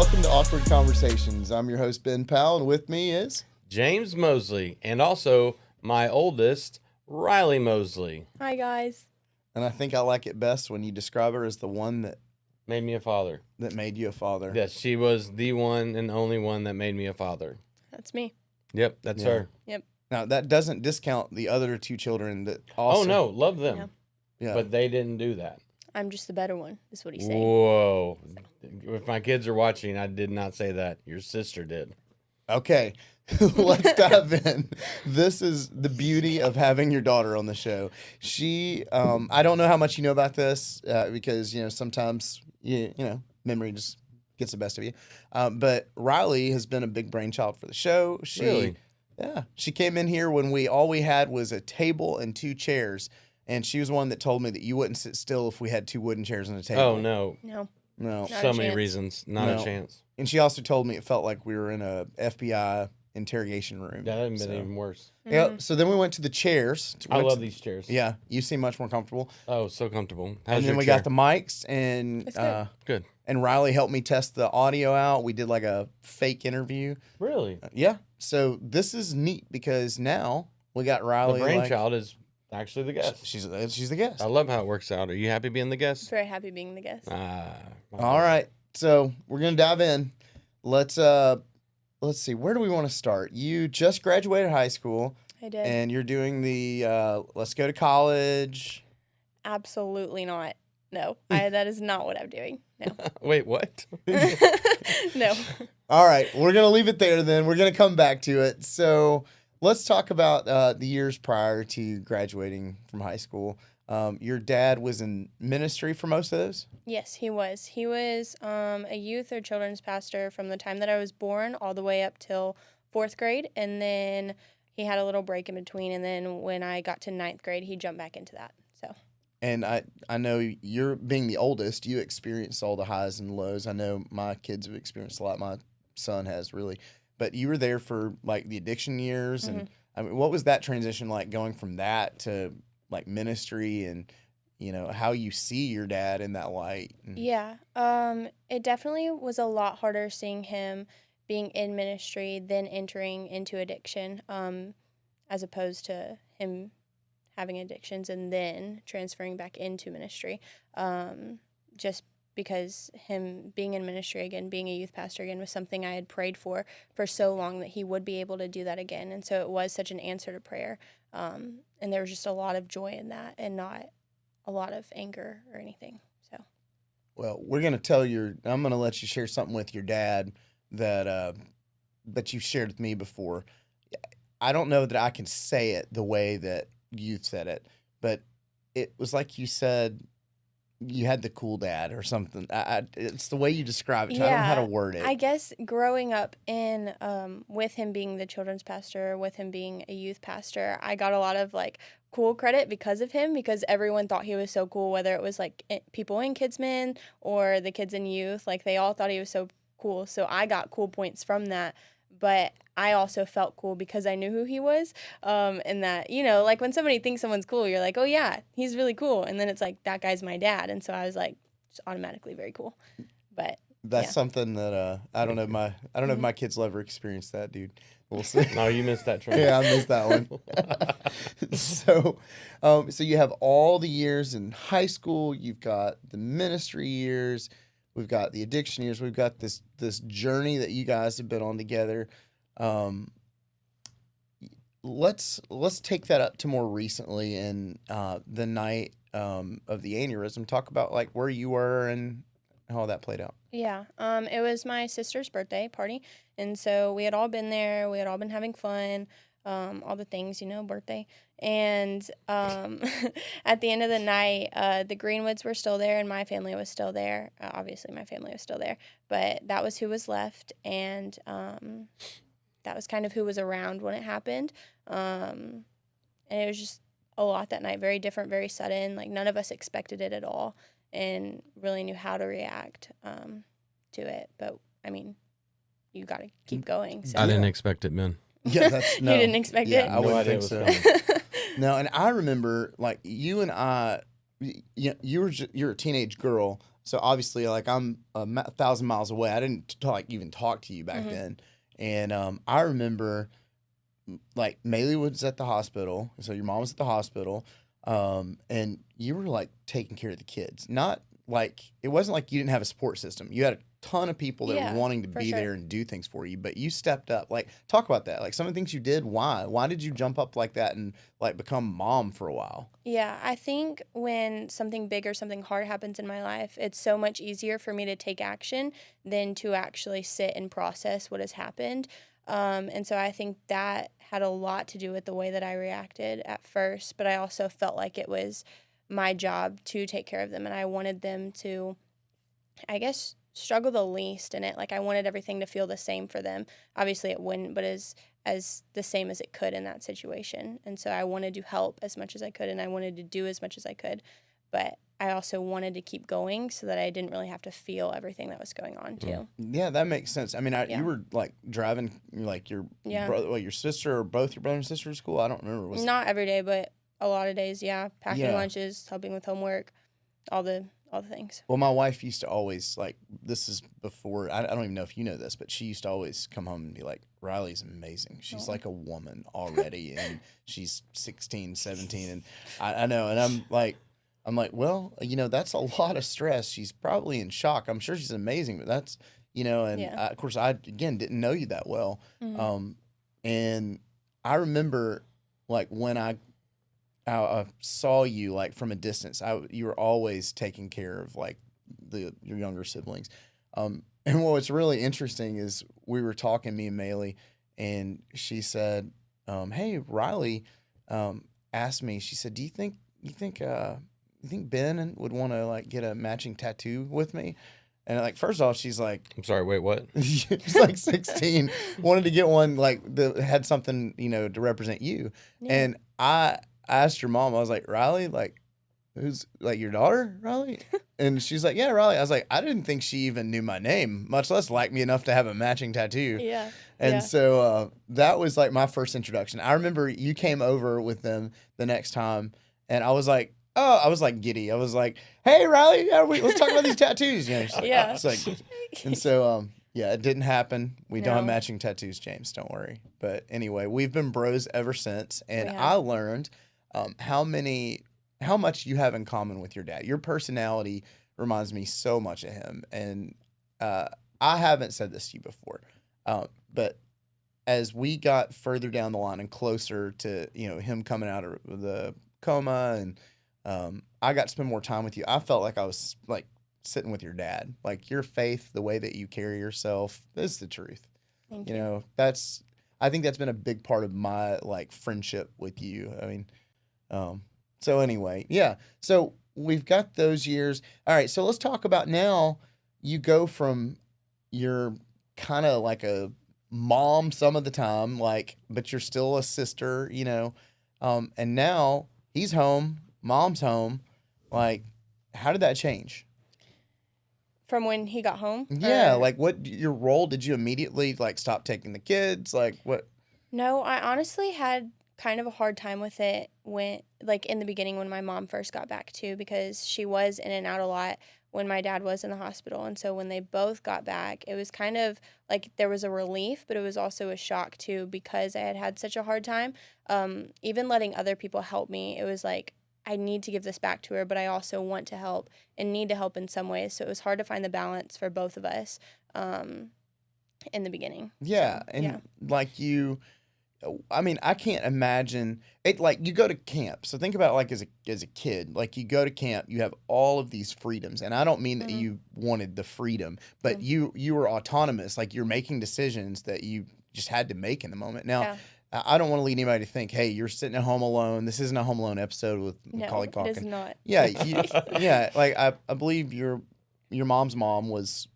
welcome to Awkward Conversations. I'm your host, Ben Powell, and with me is... James Moseley, and also my oldest, Ryley Moseley. Hi, guys. And I think I like it best when you describe her as the one that Made me a father. made you a father. Yes, she was the one and only one that made me a father. That's me. Yep, that's Yeah. her. Yep. Now, that doesn't discount the other two children that also... Oh, no, love them. Yeah. But they didn't do that. I'm just the better one, is what he's saying. Whoa. If my kids are watching, I did not say that. Your sister did. Okay, let's dive in. This is the beauty of having your daughter on the show. She, I don't know how much you know about this because, sometimes, memory just gets the best of you. But Ryley has been a big brainchild for the show. Really? Yeah. She came in here when all we had was a table and two chairs. And she was one that told me that you wouldn't sit still if we had two wooden chairs and a table. Oh, no. No. No. Not So a many chance. reasons. Not No. a chance. And she also told me it felt like we were in a FBI interrogation room. That would have been So- even worse. Yeah. So then we went to the chairs. I love these chairs. Yeah, you seem much more comfortable. Oh, so comfortable. How's And then your we chair? got the mics, and It's good. Good. and Ryley helped me test the audio out. We did like a fake interview. Really? Yeah. So this is neat because now we got The Ryley. brainchild is actually the guest. She's the guest. I love how it works out. Are you happy being the guest? Very happy being the guest. All right. So we're gonna dive in. Let's see. Where do we want to start? You just graduated high school, I did. and you're doing the let's go to college. Absolutely not. No. That is not what I'm doing. No. Wait, what? No. All right, we're going to leave it there then. We're going to come back to it. So let's talk about the years prior to graduating from high school. Your dad was in ministry for most of those? Yes, he was. He was a youth or children's pastor from the time that I was born all the way up till 4th grade. And then he had a little break in between. And then when I got to 9th grade, he jumped back into that. So. And I know you're being the oldest, you experienced all the highs and lows. I know my kids have experienced a lot. My son has really. But you were there for like the addiction years. And I mean, what was that transition like going from that to like ministry and, how you see your dad in that light? Yeah, it definitely was a lot harder seeing him being in ministry than entering into addiction, as opposed to him having addictions and then transferring back into ministry. Just because him being in ministry again, being a youth pastor again, was something I had prayed for so long that he would be able to do that again. And so it was such an answer to prayer. And there was just a lot of joy in that and not a lot of anger or anything. So. Well, we're going to I'm going to let you share something with your dad that you've shared with me before. I don't know that I can say it the way that you said it, but it was like you said you had the cool dad or something. It's the way you describe it. I don't know how to word it. I guess growing up in with him being the children's pastor, with him being a youth pastor, I got a lot of like cool credit because of him, because everyone thought he was so cool, whether it was like people in Kidsmen or the kids in youth, like they all thought he was so cool. So I got cool points from that. But I also felt cool because I knew who he was, and that, like when somebody thinks someone's cool, you're like, oh yeah, he's really cool. And then it's like, that guy's my dad. And so I was like, just automatically very cool. But that's something that I don't know if my kids will ever experience that, dude. We'll see. No, you missed that train. Yeah, I missed that one. So you have all the years in high school. You've got the ministry years. We've got the addiction years. We've got this journey that you guys have been on together. Let's take that up to more recently in the night of the aneurysm. Talk about like where you were and how that played out. yeah, it was my sister's birthday party, and so we had all been there. We had all been having fun, all the things, birthday. And at the end of the night, the Greenwoods were still there, and my family was still there. Obviously, my family was still there, but that was who was left, and that was kind of who was around when it happened. And it was just a lot that night, very different, very sudden. Like, none of us expected it at all and really knew how to react to it. But, I mean, you got to keep going. So. I didn't expect it, man. Yeah, that's no. You didn't expect it? I wouldn't think idea so. it was coming. No, and I remember like you and I, you're a teenage girl. So obviously, like I'm 1,000 miles away. I didn't even talk to you back Mhm. then, and I remember like Maylee was at the hospital, so your mom was at the hospital, and you were like taking care of the kids. Not like it wasn't like you didn't have a support system. You had a ton of people that were Yeah, wanting to for be sure. there and do things for you, but you stepped up. Like talk about that. Like some of the things you did. Why? Why did you jump up like that and like become mom for a while? Yeah, I think when something big or something hard happens in my life, it's so much easier for me to take action than to actually sit and process what has happened. And so I think that had a lot to do with the way that I reacted at first, but I also felt like it was my job to take care of them, and I wanted them to, I guess, struggle the least in it. Like I wanted everything to feel the same for them. Obviously it wouldn't, but as the same as it could in that situation. And so I wanted to help as much as I could and I wanted to do as much as I could. But I also wanted to keep going so that I didn't really have to feel everything that was going on too. Yeah, that makes sense. I mean, you Yeah. were like driving like your Yeah. brother, your sister, or both your brother and sister to school. I don't remember. Not every day, but a lot of days, yeah. Packing Yeah. lunches, helping with homework, all the things. Well, my wife used to always like, this is before, I don't even know if you know this, but she used to always come home and be like, Riley's amazing. She's Oh. like a woman already. And she's 16, 17. And I know. And I'm like, well, that's a lot of stress. She's probably in shock. I'm sure she's amazing, but that's, and Yeah. of course, I, again, didn't know you that well. Mhm. And I remember like when I saw you like from a distance. You were always taking care of like your younger siblings. And what's really interesting is we were talking, me and Maylee, and she said, "Hey, Riley asked me. She said, you think Ben would want to like get a matching tattoo with me?" And like first off, she's like, I'm sorry. Wait, what? she's like 16, wanted to get one like that had something to represent you. Yeah. And I asked your mom, I was like, Riley, like, who's like your daughter, Riley? And she's like, yeah, Riley. I was like, I didn't think she even knew my name, much less like me enough to have a matching tattoo. Yeah. And Yeah. so that was like my first introduction. I remember you came over with them the next time, and I was like, oh, I was like giddy. I was like, hey, Riley, let's talk about these tattoos. Yeah. It's like, and so yeah, it didn't happen. We don't have No. matching tattoos, James. Don't worry. But anyway, we've been bros ever since, and We have. I learned how much you have in common with your dad. Your personality reminds me so much of him, and I haven't said this to you before, but as we got further down the line and closer to him coming out of the coma, and I got to spend more time with you, I felt like I was like sitting with your dad. Like your faith, the way that you carry yourself, is the truth. Thank you. I think that's been a big part of my like friendship with you. I mean, so anyway, yeah. So we've got those years. All right. So let's talk about now. You go from you're kind of like a mom some of the time, like, but you're still a sister, and now he's home, mom's home. Like, how did that change? From when he got home? Yeah, Or- like what your role? Did you immediately like stop taking the kids? Like what? No, I honestly had kind of a hard time with it when, like, in the beginning when my mom first got back too, because she was in and out a lot when my dad was in the hospital. And so when they both got back, it was kind of like there was a relief, but it was also a shock too, because I had had such a hard time. Even letting other people help me, it was like, I need to give this back to her, but I also want to help and need to help in some ways. So it was hard to find the balance for both of us in the beginning. Yeah, So, and yeah. like I mean, I can't imagine it. Like you go to camp, so think about it like as a kid. Like you go to camp, you have all of these freedoms, and I don't mean that Mhm. you wanted the freedom, but Mhm. you were autonomous. Like you're making decisions that you just had to make in the moment. Now, Yeah. I don't want to lead anybody to think, hey, you're sitting at home alone. This isn't a Home Alone episode with No, Macaulay it is Culkin. not. Yeah, yeah. Like I believe your mom's mom was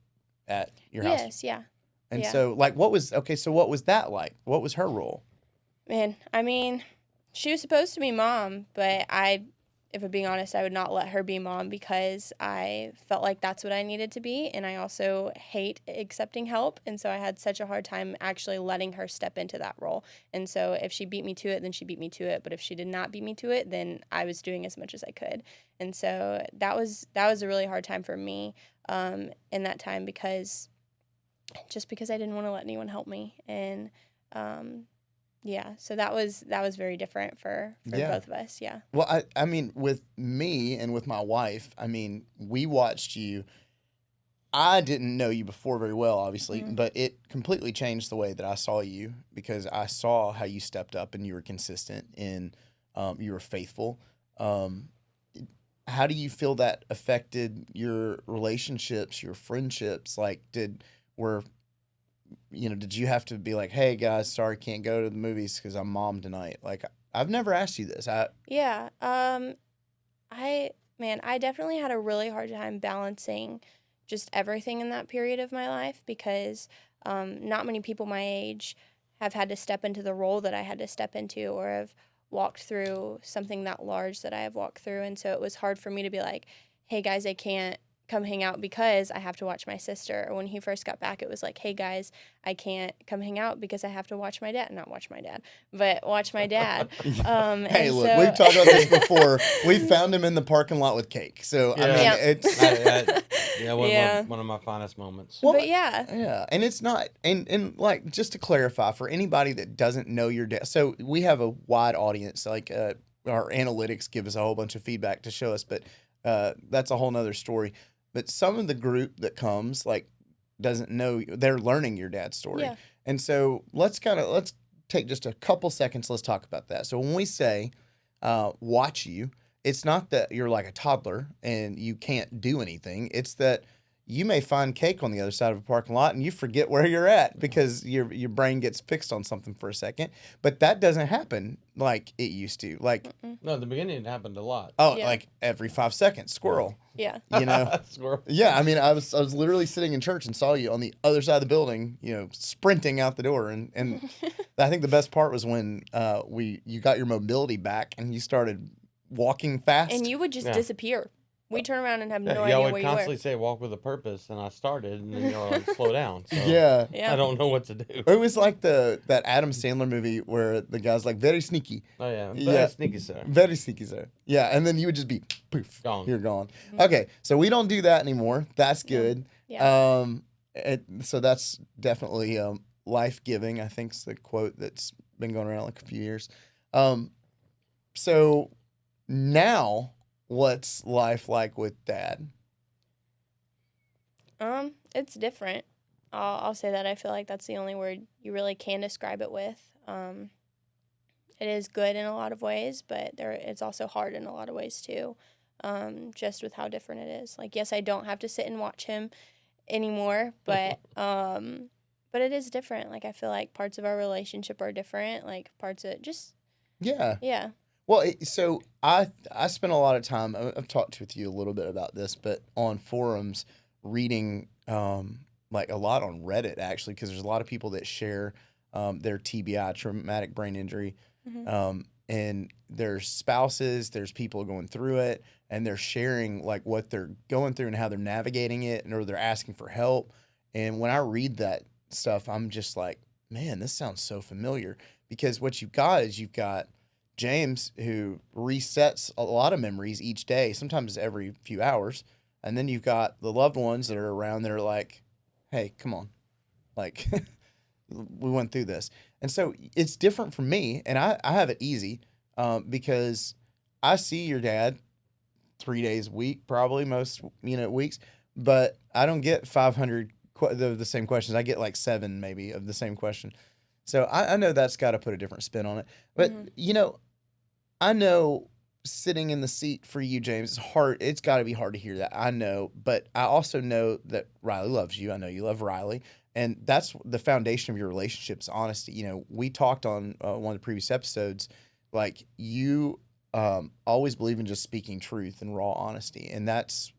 at your house. Yes, yeah. And Yeah. so, like, what was that like? What was her role? Man, I mean, she was supposed to be mom, but I if I'm being honest, I would not let her be mom because I felt like that's what I needed to be. And I also hate accepting help. And so I had such a hard time actually letting her step into that role. And so if she beat me to it, then she beat me to it. But if she did not beat me to it, then I was doing as much as I could. And so that was a really hard time for me in that time because I didn't want to let anyone help me. And yeah, so that was very different for Yeah. both of us. Yeah. Well, I mean, with me and with my wife, I mean, we watched you. I didn't know you before very well, obviously, Mhm. but it completely changed the way that I saw you because I saw how you stepped up and you were consistent and you were faithful. Um, how do you feel that affected your relationships, your friendships? Like, were did you have to be like, hey guys, sorry, can't go to the movies because I'm mom tonight? Like, I've never asked you this. Yeah. I definitely had a really hard time balancing just everything in that period of my life because not many people my age have had to step into the role that I had to step into or have walked through something that large that I have walked through. And so it was hard for me to be like, hey guys, I can't come hang out because I have to watch my sister. Or when he first got back, it was like, hey guys, I can't come hang out because I have to watch my dad. Not watch my dad, but watch my dad. Hey, And look, so we've talked about this before. We found him in the parking lot with cake. So, I Yeah. mean, Yep. it's. Yeah, one of my finest moments. Well, But yeah. yeah, and it's not, and like just to clarify for anybody that doesn't know your dad, so we have a wide audience. Like our analytics give us a whole bunch of feedback to show us, but that's a whole nother story. But some of the group that comes like doesn't know they're learning your dad's story, Yeah. and so let's take just a couple seconds. Let's talk about that. So when we say watch you, it's not that you're like a toddler and you can't do anything. It's that you may find cake on the other side of a parking lot and you forget where you're at because your brain gets fixed on something for a second. But that doesn't happen like it used to. Like, No, at the beginning it happened a lot. Yeah. like every 5 seconds, squirrel. Yeah. You know. Squirrel. Yeah, I mean, I was literally sitting in church and saw you on the other side of the building, sprinting out the door, and I think the best part was when you got your mobility back and you started walking fast. And you would just Yeah. disappear. We turn around and have no Y'all idea would where you constantly were. say walk with a purpose, and I started, and then y'all were like, slow down. So Yeah. Yeah. I don't know what to do. It was like that Adam Sandler movie where the guy's like very sneaky. Oh, yeah. Yeah. Sneaky, sir. Very sneaky, sir. Yeah, and then you would just be poof, Gone. you're gone. Mhm. Okay, so we don't do that anymore. That's No. good. Yeah. So that's definitely life giving. I think is the quote that's been going around like a few years. So now, what's life like with Dad? It's different. I'll say that. I feel like that's the only word you really can describe it with. It is good in a lot of ways, but it's also hard in a lot of ways too. Just with how different it is. Like, yes, I don't have to sit and watch him anymore, but it is different. Like, I feel like parts of our relationship are different. Like parts of just Yeah. yeah. Well, so I spent a lot of time. I've talked with you a little bit about this, but on forums, reading like a lot on Reddit actually, because there's a lot of people that share their TBI, traumatic brain injury, Mhm. and there's spouses, there's people going through it, and they're sharing like what they're going through and how they're navigating it, or they're asking for help. And when I read that stuff, I'm just like, man, this sounds so familiar. Because what you've got James, who resets a lot of memories each day, sometimes every few hours. And then you've got the loved ones that are around that are like, hey, come on. Like, we went through this. And so it's different from me. And I have it easy because I see your dad 3 days a week, probably most weeks. But I don't get 500 of the same questions. I get like 7 maybe of the same question. So I know that's got to put a different spin on it. But, I know sitting in the seat for you, James, is hard. It's got to be hard to hear that. I know. But I also know that Ryley loves you. I know you love Ryley. And that's the foundation of your relationship is honesty. We talked on one of the previous episodes, like you always believe in just speaking truth and raw honesty. And that's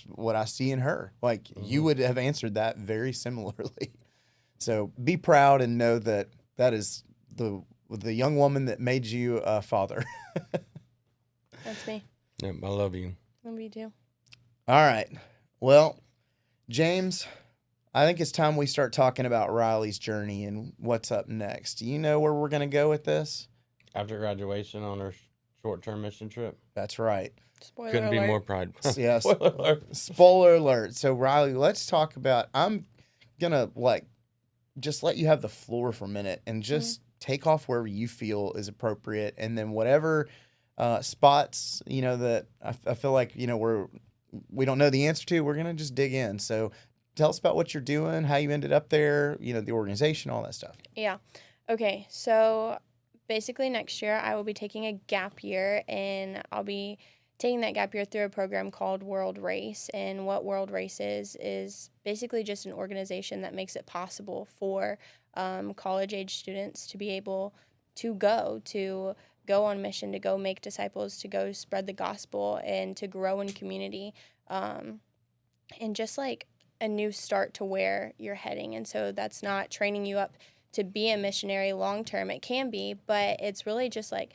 what I see in her. Like you would have answered that very similarly. So be proud and know that is the young woman that made you a father. That's me. Yep, I love you. Love you too. All right. Well, James, I think it's time we start talking about Ryley's journey and what's up next. Do you know where we're going to go with this? After graduation on our short-term mission trip. That's right. Spoiler Couldn't alert. be more proud. Yes. Spoiler alert. Spoiler alert. So, Ryley, let's talk about. I'm going to just let you have the floor for a minute and just take off wherever you feel is appropriate. And then whatever spots, that I feel like, we don't know the answer to, we're going to just dig in. So tell us about what you're doing, how you ended up there, the organization, all that stuff. Yeah. Okay. So basically next year I will be taking a gap year, and I'll be taking that gap year through a program called World Race. And what World Race is basically just an organization that makes it possible for college-age students to be able to go on mission, to go make disciples, to go spread the gospel, and to grow in community, and just like a new start to where you're heading. And so that's not training you up to be a missionary long term. It can be, but it's really just like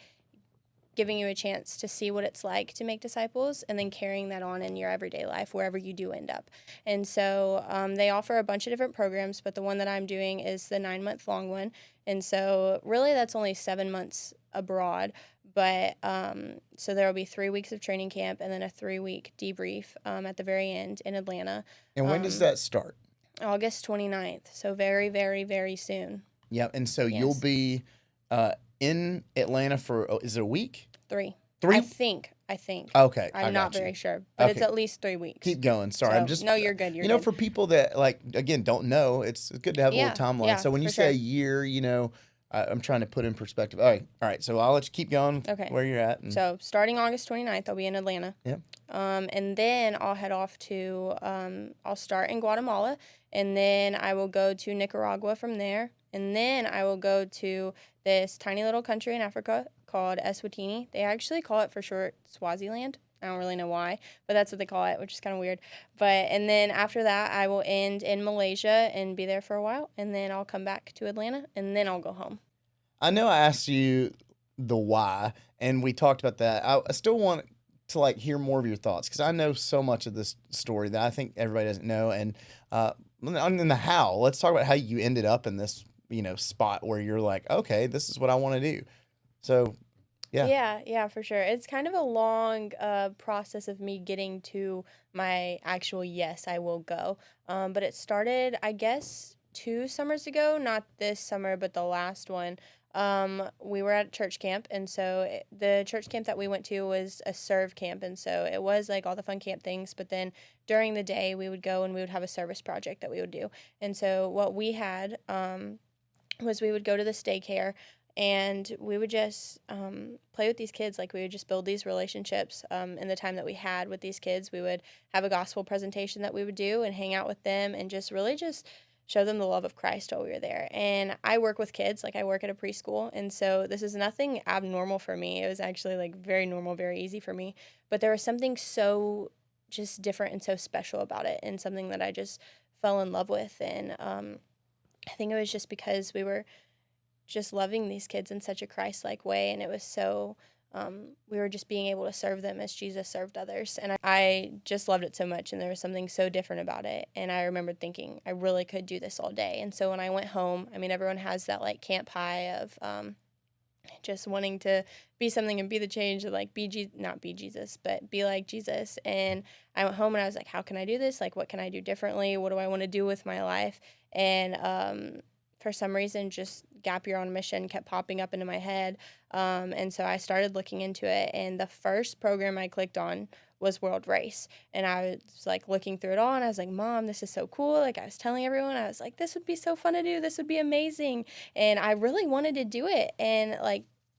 giving you a chance to see what it's like to make disciples, and then carrying that on in your everyday life wherever you do end up. And so they offer a bunch of different programs, but the one that I'm doing is the 9-month long one. And so really that's only 7 months abroad. But so there will be 3 weeks of training camp and then a 3-week debrief at the very end in Atlanta. And when does that start? August 29th. So very, very, very soon. Yeah. And so Yes. you'll be in Atlanta for, is it a week? 3. 3? I think. Okay. I'm I not got you. very sure, but it's Okay. at least 3 weeks. Keep going. Sorry. So, I'm just. no, you're good. You're good. For people that, again, don't know, it's good to have a Yeah, little timeline. yeah, So when you for say a sure. year, I'm trying to put in perspective. All right. So I'll let you keep going Okay. where you're at. So starting August 29th, I'll be in Atlanta. Yep. And then I'll head off to, I'll start in Guatemala, and then I will go to Nicaragua from there. And then I will go to this tiny little country in Africa called Eswatini. They actually call it for short Swaziland. I don't really know why, but that's what they call it, which is kind of weird. And then after that, I will end in Malaysia and be there for a while. And then I'll come back to Atlanta, and then I'll go home. I know I asked you the why, and we talked about that. I still want to hear more of your thoughts, because I know so much of this story that I think everybody doesn't know. And then the how. Let's talk about how you ended up in this spot where you're like, okay, this is what I want to do. So, yeah. Yeah, for sure. It's kind of a long process of me getting to my actual yes, I will go. But it started, I guess, 2 summers ago. Not this summer, but the last one. We were at church camp, and so the church camp that we went to was a serve camp, and so it was like all the fun camp things, but then during the day we would go and we would have a service project that we would do. And so what we had was we would go to this daycare, and we would just play with these kids. We would just build these relationships in the time that we had with these kids. We would have a gospel presentation that we would do and hang out with them and just really just show them the love of Christ while we were there. And I work with kids, I work at a preschool, and so this is nothing abnormal for me. It was actually very normal, very easy for me. But there was something so just different and so special about it, and something that I just fell in love with. And I think it was just because we were just loving these kids in such a Christ-like way, and it was so we were just being able to serve them as Jesus served others. And I just loved it so much, and there was something so different about it. And I remembered thinking, I really could do this all day. And so when I went home, everyone has that camp high of just wanting to be something and be the change, of not be Jesus, but be like Jesus. And I went home and I was like, how can I do this? What can I do differently? What do I want to do with my life? And for some reason, just gap year on mission kept popping up into my head. And so I started looking into it. And the first program I clicked on was World Race. And I was looking through it all, and I was like, Mom, this is so cool. I was telling everyone, I was like, this would be so fun to do. This would be amazing. And I really wanted to do it. And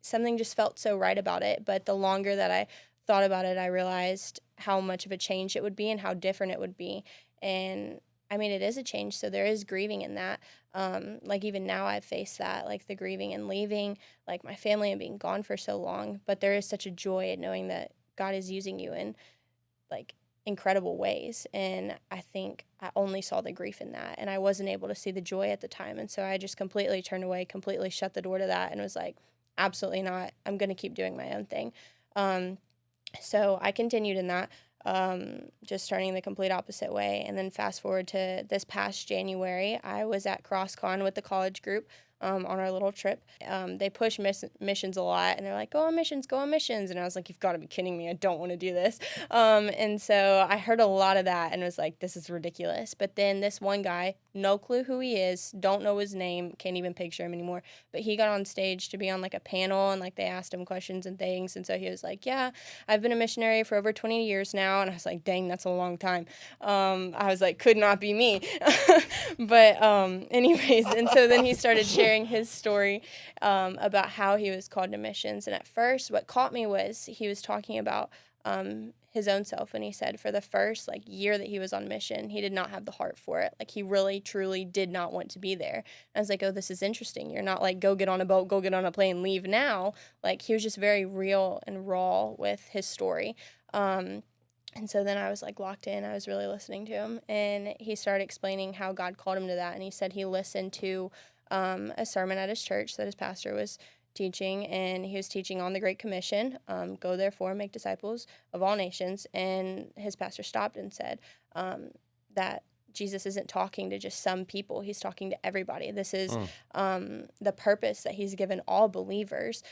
something just felt so right about it. But the longer that I thought about it, I realized how much of a change it would be and how different it would be. And it is a change, so there is grieving in that. Even now I've faced that, the grieving and leaving, my family and being gone for so long. But there is such a joy in knowing that God is using you in, incredible ways. And I think I only saw the grief in that, and I wasn't able to see the joy at the time. And so I just completely turned away, completely shut the door to that, and was like, absolutely not. I'm going to keep doing my own thing. So I continued in that, just turning the complete opposite way. And then fast forward to this past January, I was at CrossCon with the college group on our little trip. They push missions a lot, and they're like, go on missions, go on missions. And I was like, you've got to be kidding me. I don't want to do this. And so I heard a lot of that and was like, this is ridiculous. But then this one guy, no clue who he is, don't know his name, can't even picture him anymore. But he got on stage to be on like a panel, and like they asked him questions and things. And so he was like, yeah, I've been a missionary for over 20 years now. And I was like, dang, that's a long time. I was like, could not be me. But anyways, and so then he started sharing his story about how he was called to missions. And at first, what caught me was he was talking about his own self, and he said for the first like year that he was on mission, he did not have the heart for it. Like he really truly did not want to be there. I was like, oh, this is interesting. You're not like, go get on a boat, go get on a plane, leave now. Like he was just very real and raw with his story. And so then I was like locked in. I was really listening to him, and he started explaining how God called him to that. And he said he listened to a sermon at his church that his pastor was teaching, and he was teaching on the Great Commission, go therefore make disciples of all nations. And his pastor stopped and said that Jesus isn't talking to just some people. He's talking to everybody. This is the purpose that he's given all believers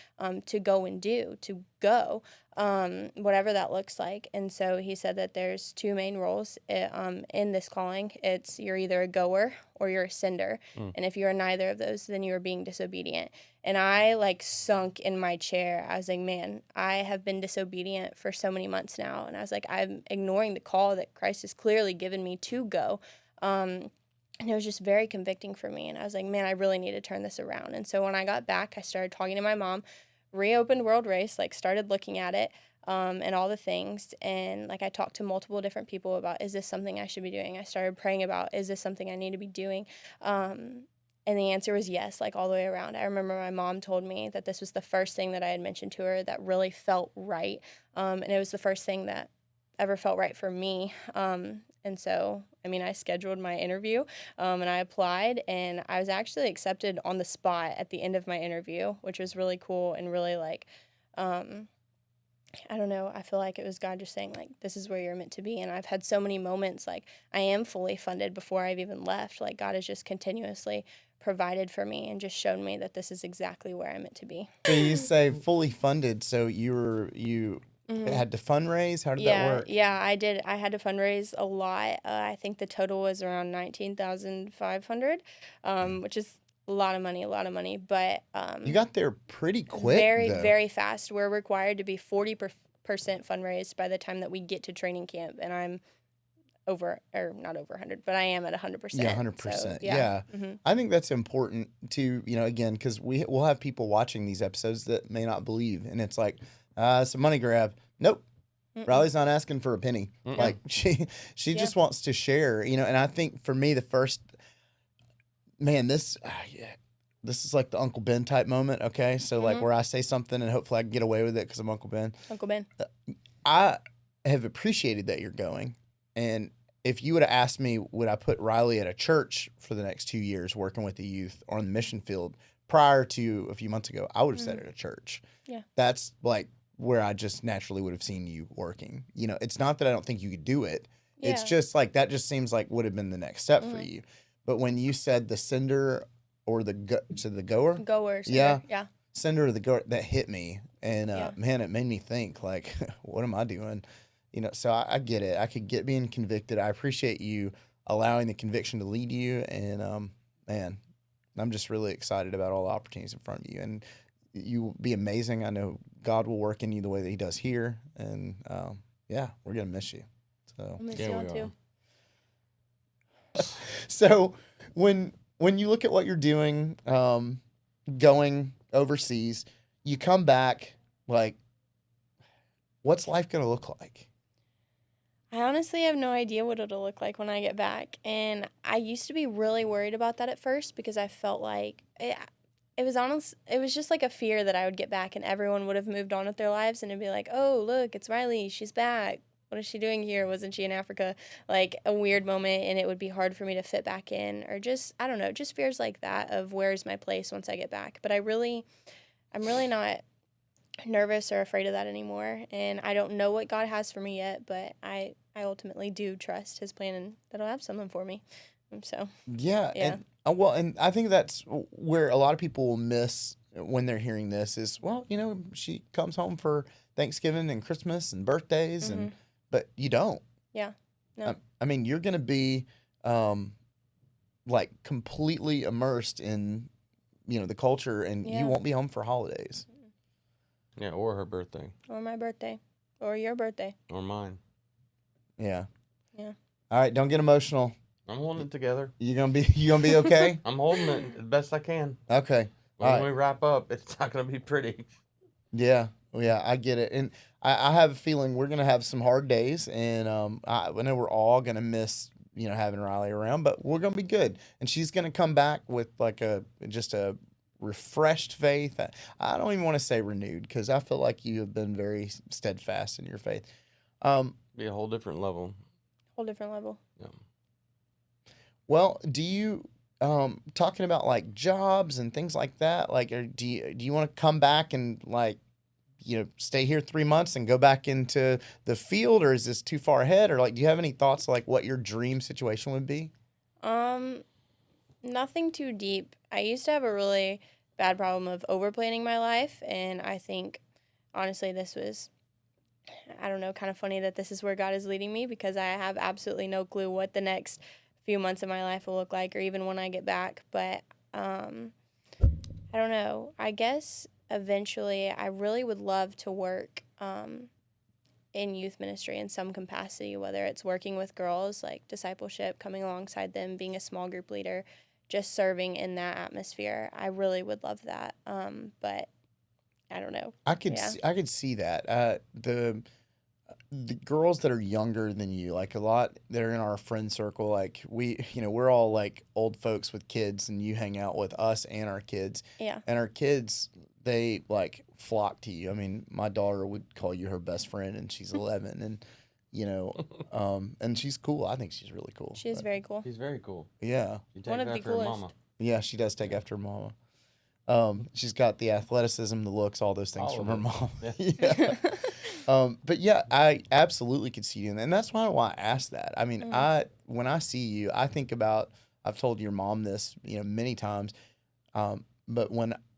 to go and do, to go, whatever that looks like. And so he said that there's two main roles in this calling. It's you're either a goer or you're a sender. And if you're neither of those, then you are being disobedient. And I like sunk in my chair. I was like, man, I have been disobedient for so many months now. And I was like, I'm ignoring the call that Christ has clearly given me to go. And it was just very convicting for me. And I was like, man, I really need to turn this around. And so when I got back, I started talking to my mom, reopened World Race, like started looking at it and all the things. And like I talked to multiple different people about, is this something I should be doing? I started praying about, is this something I need to be doing? And the answer was yes, like all the way around. I remember my mom told me that this was the first thing that I had mentioned to her that really felt right. And it was the first thing that ever felt right for me. And so, I mean, I scheduled my interview and I applied, and I was actually accepted on the spot at the end of my interview, which was really cool and really like, I don't know, I feel like it was God just saying, like, this is where you're meant to be. And I've had so many moments, like, I am fully funded before I've even left. Like, God has just continuously provided for me and just shown me that this is exactly where I'm meant to be. So you say fully funded, so you had to fundraise? How did that work? Yeah, I did. I had to fundraise a lot. I think the total was around $19,500, which is a lot of money. But You got there pretty quick, very, though. very fast. We're required to be 40% fundraised by the time that we get to training camp, and I'm not over 100, but I am at 100%. Yeah, 100%. So, Yeah. I think that's important to, again, because we'll have people watching these episodes that may not believe, and it's like, it's a money grab. Nope. Ryley's not asking for a penny. Like she just wants to share, and I think for me, the first, man, this is like the Uncle Ben type moment. Okay. So like where I say something and hopefully I can get away with it because I'm Uncle Ben. Uncle Ben. I have appreciated that you're going. And if you would have asked me, would I put Ryley at a church for the next 2 years working with the youth or on the mission field prior to a few months ago, I would have said at a church. Yeah. That's like where I just naturally would have seen you working. It's not that I don't think you could do it. Yeah. It's just like, that just seems like would have been the next step for you. But when you said the sender or the goer? Goers. Yeah. Yeah. Sender or the goer, that hit me. And man, it made me think like, what am I doing? So I get it. I could get being convicted. I appreciate you allowing the conviction to lead you. And man, I'm just really excited about all the opportunities in front of you. And you will be amazing. I know God will work in you the way that he does here. And yeah, we're going to miss you. So I'll miss y'all too. So when you look at what you're doing, going overseas, you come back, like, what's life going to look like? I honestly have no idea what it'll look like when I get back. And I used to be really worried about that at first because I felt like it was just like a fear that I would get back and everyone would have moved on with their lives and it'd be like, oh, look, it's Ryley. She's back. What is she doing here? Wasn't she in Africa? Like a weird moment, and it would be hard for me to fit back in, or just, I don't know, just fears like that of where's my place once I get back. But I'm really not nervous or afraid of that anymore. And I don't know what God has for me yet, but I ultimately do trust His plan and that He'll have something for me. So, Yeah, yeah. and well, and I think that's where a lot of people will miss when they're hearing this is, well, she comes home for Thanksgiving and Christmas and birthdays, Mm-hmm. but you don't. Yeah. I, No. I mean, you're gonna be like completely immersed in the culture, and you Yeah. won't be home for holidays. Yeah, or her birthday. Or my birthday. Or your birthday. Or mine. Yeah. Yeah. All right, don't get emotional. I'm holding it together. You gonna be okay? I'm holding it the best I can. Okay. When All we right. wrap up, it's not going to be pretty. Yeah. Yeah, I get it, and I have a feeling we're gonna have some hard days, and I know we're all gonna miss having Riley around, but we're gonna be good, and she's gonna come back with like just a refreshed faith. I don't even want to say renewed because I feel like you have been very steadfast in your faith. Be a whole different level. Whole different level. Yeah. Well, do you talking about like jobs and things like that? Like, or do you want to come back and like stay here 3 months and go back into the field, or is this too far ahead? Or like, do you have any thoughts like what your dream situation would be? Nothing too deep. I used to have a really bad problem of over planning my life, and I think honestly this was, I don't know, kind of funny that this is where God is leading me because I have absolutely no clue what the next few months of my life will look like or even when I get back. But I don't know. I guess eventually I really would love to work in youth ministry in some capacity, whether it's working with girls, like discipleship, coming alongside them, being a small group leader, just serving in that atmosphere. I really would love that. But I don't know. Yeah. I could see that. The girls that are younger than you, like a lot that are in our friend circle, like we're all like old folks with kids, and you hang out with us and our kids. Yeah. And our kids, they like flock to you. I mean, my daughter would call you her best friend, and she's 11, and and she's cool. I think she's really cool. She is very cool. She's very cool. Yeah. She takes One of the after her coolest. mama. Yeah, she does take after her mama. She's got the athleticism, the looks, all those things All from of her it. mom. Yeah. Yeah. But yeah, I absolutely could see you, and that's why I asked that. I mean, Mhm. when I see you, I think about. I've told your mom this, many times. But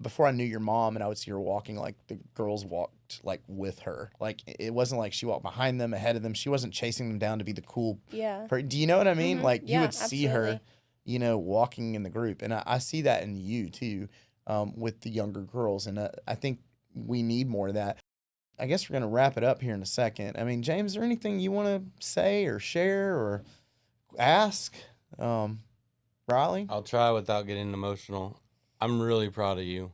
before I knew your mom, and I would see her walking, like the girls walked like with her. Like it wasn't like she walked behind them, ahead of them. She wasn't chasing them down to be the cool. Yeah. Do you know what I mean? Mhm. Like you Yeah, would see her, absolutely. walking in the group, and I see that in you too, with the younger girls, and I think we need more of that. I guess we're gonna wrap it up here in a second. I mean, James, is there anything you want to say or share or ask, Riley? I'll try without getting emotional. I'm really proud of you.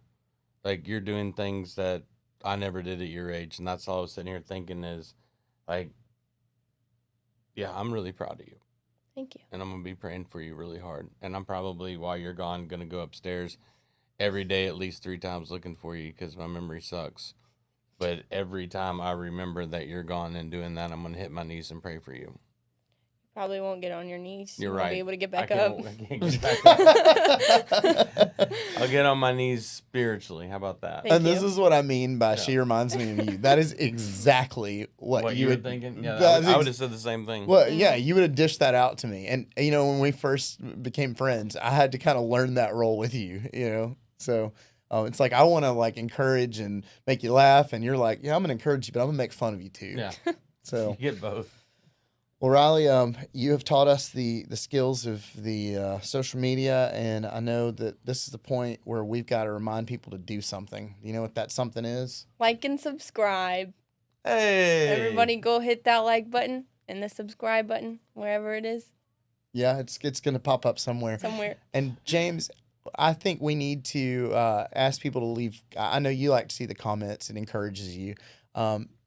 Like, you're doing things that I never did at your age. And that's all I was sitting here thinking is, like, yeah, I'm really proud of you. Thank you. And I'm going to be praying for you really hard. And I'm probably, while you're gone, going to go upstairs every day at least 3 times looking for you because my memory sucks. But every time I remember that you're gone and doing that, I'm going to hit my knees and pray for you. Probably won't get on your knees. You're You right. won't be able to get back I up. can't get back up. I'll get on my knees spiritually. How about that? Thank And this you. is what I mean by Yeah. she reminds me of you. That is exactly what you were would thinking? Yeah, that's I would have said the same thing. Well, yeah, you would have dished that out to me. And when we first became friends, I had to kind of learn that role with you. So it's like I want to like encourage and make you laugh, and you're like, yeah, I'm gonna encourage you, but I'm gonna make fun of you too. Yeah. So You get both. well, Riley, you have taught us the skills of the social media, and I know that this is the point where we've got to remind people to do something. Do you know what that something is? Like and subscribe. Hey. Everybody go hit that like button and the subscribe button, wherever it is, Yeah, it's going to pop up somewhere. somewhere. And James, I think we need to ask people to leave. I know you like to see the comments; it encourages you.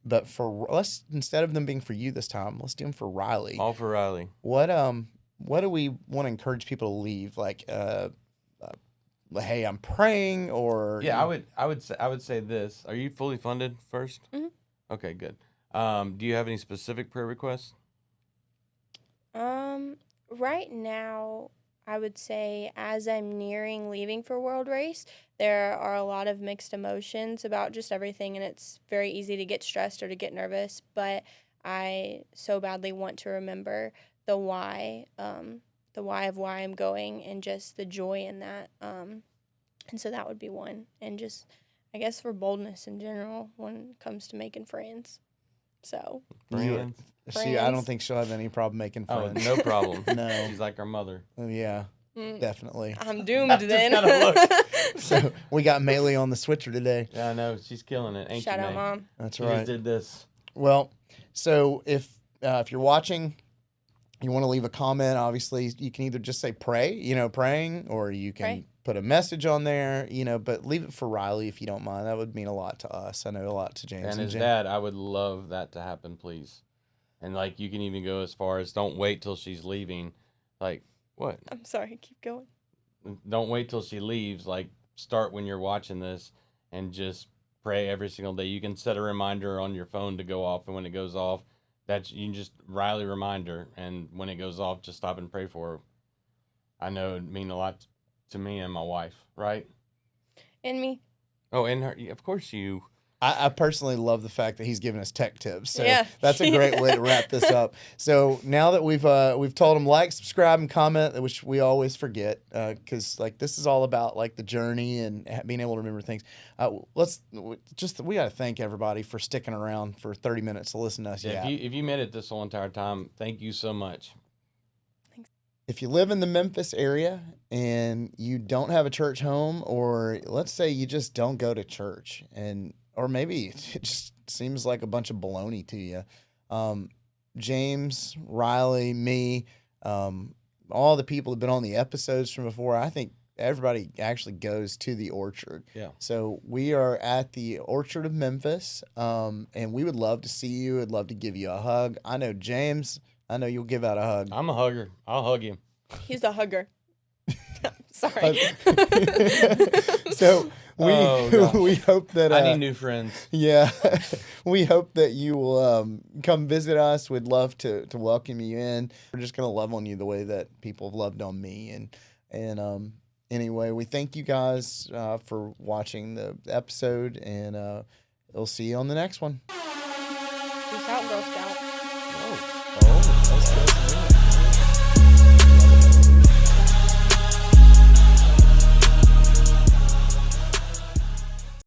But let's, instead of them being for you this time, let's do them for Riley. All for Riley. What do we want to encourage people to leave? Like hey, I'm praying, or Yeah, I would say this. Are you fully funded first? Mhm. Okay, good. Do you have any specific prayer requests? Right now, I would say as I'm nearing leaving for World Race, there are a lot of mixed emotions about just everything, and it's very easy to get stressed or to get nervous, but I so badly want to remember the why of why I'm going and just the joy in that. And so that would be one. And just, I guess, for boldness in general when it comes to making friends. So, Friends. I don't think she'll have any problem making Oh, friends. no problem. No. She's like our mother. Oh, yeah, definitely. I'm doomed then. So we got Maylee on the switcher today. Yeah, I know. She's killing it, ain't Shout you, out, May? Mom. That's She right. just did this. Well, so if you're watching, you want to leave a comment, obviously you can either just say praying, or you can put a message on there, but leave it for Ryley if you don't mind. That would mean a lot to us. I know a lot to James. And his dad, I would love that to happen, please. And, like, you can even go as far as don't wait till she's leaving. Like, what? I'm sorry. Keep going. Don't wait till she leaves. Like, start when you're watching this and just pray every single day. You can set a reminder on your phone to go off, and when it goes off, you can just Ryley reminder, and when it goes off, just stop and pray for her. I know it'd mean a lot to me and my wife, right? And me. Oh, and her, of course you. I personally love the fact that he's giving us tech tips. So Yeah. that's a great way to wrap this up. So now that we've told them like, subscribe, and comment, which we always forget, because like this is all about like the journey and being able to remember things. We got to thank everybody for sticking around for 30 minutes to listen to us. Yeah, if you made it this whole entire time, thank you so much. If you live in the Memphis area and you don't have a church home, or let's say you just don't go to church, or maybe it just seems like a bunch of baloney to you, James, Ryley, me, all the people who've been on the episodes from before, I think everybody actually goes to the Orchard. Yeah. So we are at the Orchard of Memphis, and we would love to see you. I'd love to give you a hug. I know, James, I know you'll give out a hug. I'm a hugger. I'll hug you. He's a hugger. Sorry. So we hope that I need new friends. Yeah, we hope that you will come visit us. We'd love to welcome you in. We're just gonna love on you the way that people have loved on me. And anyway, we thank you guys for watching the episode, and we'll see you on the next one. Peace out, Girl Scout.